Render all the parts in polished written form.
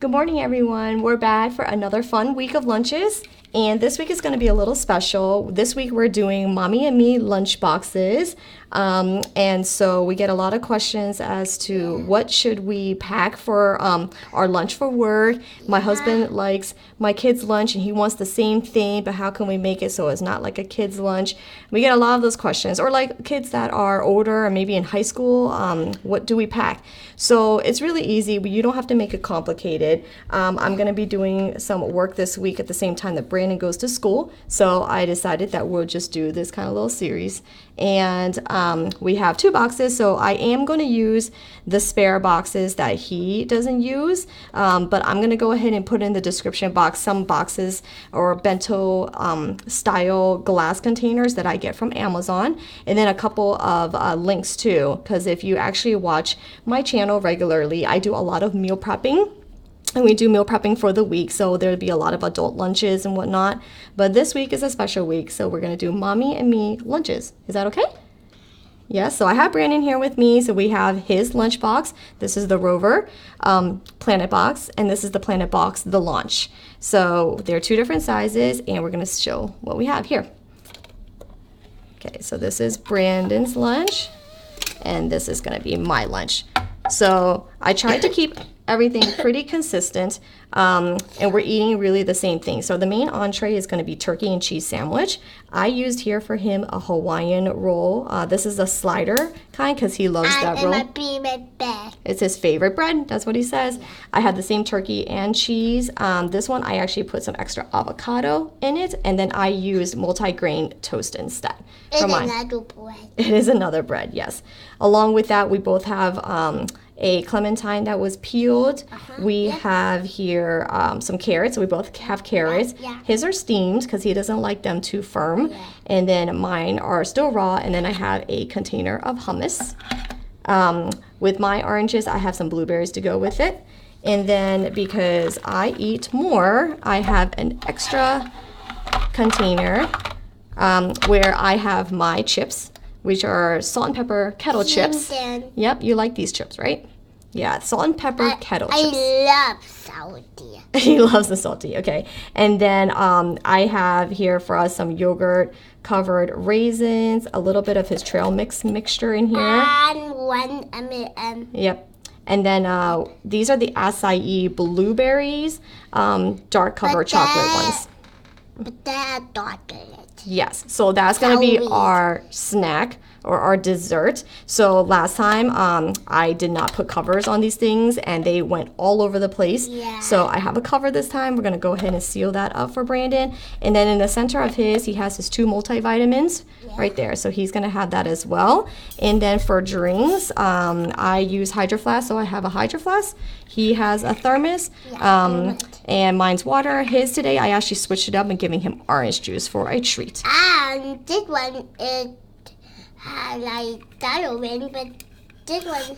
Good morning, everyone. We're back for another fun week of lunches. And this week is going to be a little special. This week we're doing Mommy and Me lunch boxes. And so we get a lot of questions as to what should we pack for our lunch for work. My husband likes my kids' lunch and he wants the same thing, but how can we make it so it's not like a kid's lunch? We get a lot of those questions. Or like kids that are older or maybe in high school, what do we pack? So it's really easy. You don't have to make it complicated. I'm going to be doing some work this week at the same time that Brandon goes to school. So I decided that we'll just do this kind of little series. And we have two boxes, so I am going to use the spare boxes that he doesn't use, but I'm going to go ahead and put in the description box some boxes or bento style glass containers that I get from Amazon, and then a couple of links too, because if you actually watch my channel regularly, I do a lot of meal prepping. And we do meal prepping for the week, so there'll be a lot of adult lunches and whatnot. But this week is a special week, so we're going to do Mommy and Me lunches. Is that okay? Yes, so I have Brandon here with me. So we have his lunch box. This is the Rover Planet box, and this is the Planet box, the Launch. So they're two different sizes, and we're going to show what we have here. Okay, so this is Brandon's lunch, and this is going to be my lunch. So I tried to keep everything pretty consistent, and we're eating really the same thing. So the main entree is going to be turkey and cheese sandwich. I used here for him a Hawaiian roll. This is a slider kind because he loves that roll. My favorite bread. It's his favorite bread. That's what he says. Yeah. I had the same turkey and cheese. This one I actually put some extra avocado in it, and then I used multi-grain toast instead. It's another bread. It is another bread, yes. Along with that, we both have a clementine that was peeled. We have here some carrots. So we both have carrots. Yeah. His are steamed because he doesn't like them too firm. Yeah. And then mine are still raw. And then I have a container of hummus. With my oranges, I have some blueberries to go with it. And then because I eat more, I have an extra container where I have my chips, which are salt and pepper kettle chips. Yep, you like these chips, right? Yeah, salt and pepper kettle chips. I love salty. He loves the salty, okay. And then I have here for us some yogurt covered raisins, a little bit of his trail mix mixture in here. And one M&M. Yep. And then these are the acai blueberries, dark covered chocolate ones. But they're chocolate. Yes, so that's going to be our snack or our dessert. So last time I did not put covers on these things and they went all over the place. Yeah. So I have a cover this time. We're going to go ahead and seal that up for Brandon. And then in the center of his, he has his two multivitamins right there. So he's going to have that as well. And then for drinks, I use Hydro Flask. So I have a Hydro Flask. He has a thermos. And mine's water. His today, I actually switched it up and giving him orange juice for a treat. And this one is like Halloween, but this one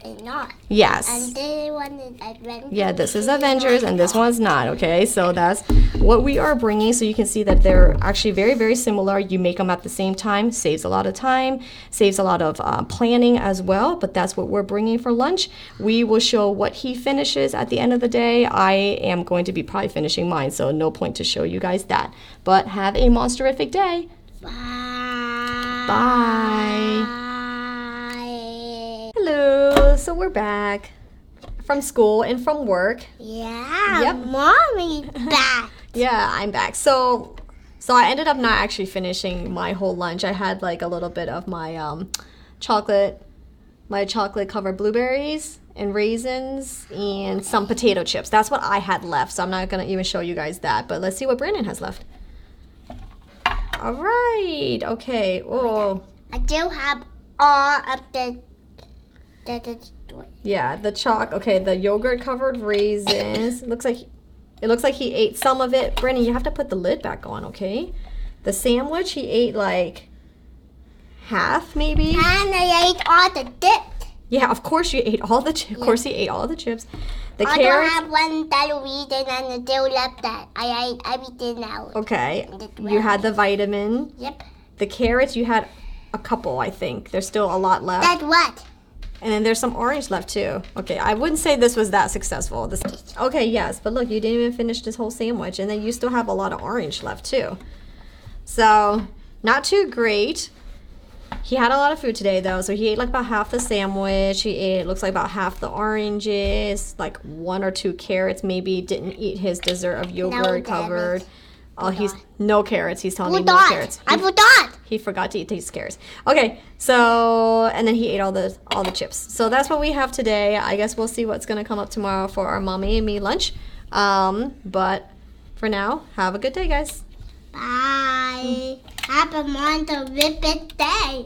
is not. Yes. And this one is Avengers. Yeah, this is Avengers and this one's not, okay? So that's what we are bringing. So you can see that they're actually very, very similar. You make them at the same time. Saves a lot of time. Saves a lot of planning as well. But that's what we're bringing for lunch. We will show what he finishes at the end of the day. I am going to be probably finishing mine, so no point to show you guys that. But have a monsterific day. Bye. Bye. Hello. So we're back from school and from work. Yeah. Yep. Mommy back. Yeah, I'm back. So I ended up not actually finishing my whole lunch. I had like a little bit of my chocolate covered blueberries and raisins and some potato chips. That's what I had left. So I'm not gonna even show you guys that. But let's see what Brandon has left. All right. Okay. Oh. I still have all of the Yeah, the yogurt covered raisins. It looks like he ate some of it. Brandon, you have to put the lid back on, okay? The sandwich he ate like half maybe. And I ate all the dip. Yeah, of course you ate all the chips. Of course he ate all the chips. The I carrots. don't have one Halloween and I still left that. I ate everything else. Okay. You had the vitamin. Yep. The carrots you had a couple, I think. There's still a lot left. That's what? And then there's some orange left too. Okay, I wouldn't say this was that successful. Okay, yes, but look, you didn't even finish this whole sandwich, and then you still have a lot of orange left too. So, not too great. He had a lot of food today though, so he ate like about half the sandwich. He ate, looks like about half the oranges, like 1 or 2 carrots maybe. Didn't eat his dessert of yogurt covered. Oh, he's no carrots. He's telling me no carrots. I forgot. He forgot to eat these carrots. Okay, so and then he ate all the chips. So that's what we have today. I guess we'll see what's gonna come up tomorrow for our mommy and me lunch. But for now, have a good day, guys. Bye. Have a wonderful day.